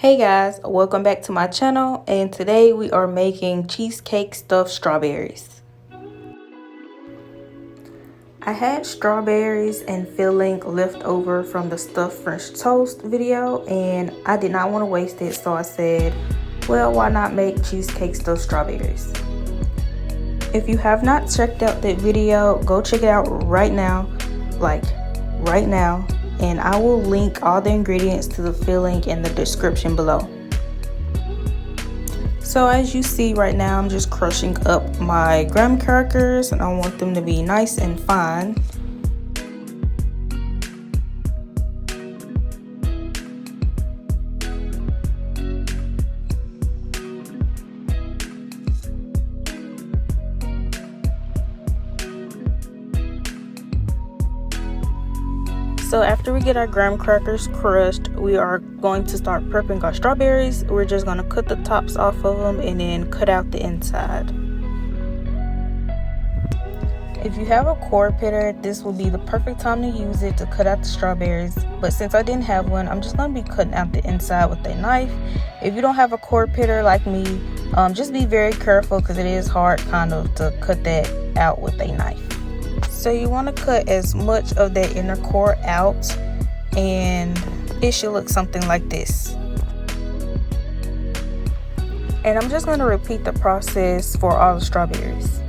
Hey guys, welcome back to my channel, and today we are making cheesecake stuffed strawberries. I had strawberries and filling left over from the stuffed French toast video, and I did not want to waste it, so I said, well, why not make cheesecake stuffed strawberries? If you have not checked out that video, go check it out right now, like right now. And I will link all the ingredients to the filling in the description below. So as you see right now, I'm just crushing up my graham crackers, and I want them to be nice and fine. So after we get our graham crackers crushed, we are going to start prepping our strawberries. We're just going to cut the tops off of them and then cut out the inside. If you have a core pitter, this will be the perfect time to use it to cut out the strawberries. But since I didn't have one, I'm just going to be cutting out the inside with a knife. If you don't have a core pitter like me, just be very careful because it is hard kind of to cut that out with a knife. So you want to cut as much of that inner core out, and it should look something like this. And I'm just going to repeat the process for all the strawberries.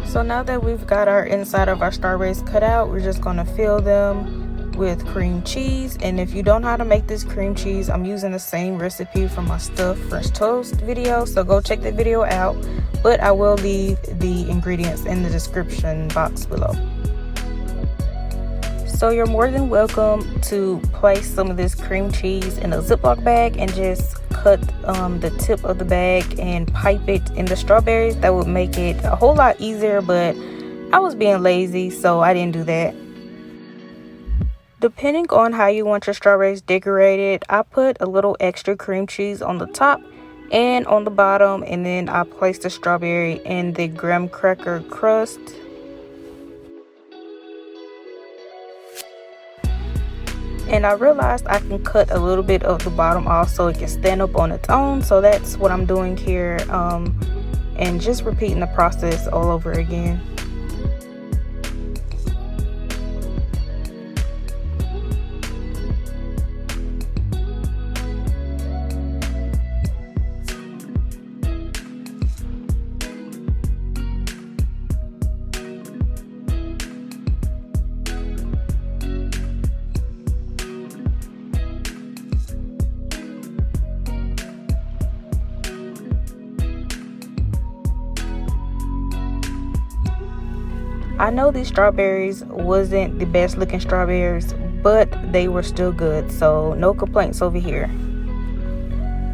So now that we've got our inside of our strawberries cut out, we're just going to fill them with cream cheese. And if you don't know how to make this cream cheese, I'm using the same recipe from my stuffed French toast video, so go check that video out. But I will leave the ingredients in the description box below. So you're more than welcome to place some of this cream cheese in a Ziploc bag and just cut the tip of the bag and pipe it in the strawberries. That would make it a whole lot easier, but I was being lazy, so I didn't do that. Depending on how you want your strawberries decorated, I put a little extra cream cheese on the top and on the bottom, and then I place the strawberry in the graham cracker crust. And I realized I can cut a little bit of the bottom off so it can stand up on its own. So that's what I'm doing here, and just repeating the process all over again. I know these strawberries wasn't the best looking strawberries, but they were still good, so no complaints over here.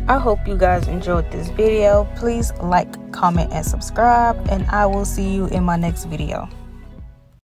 I hope you guys enjoyed this video. Please like, comment, and subscribe, and I will see you in my next video.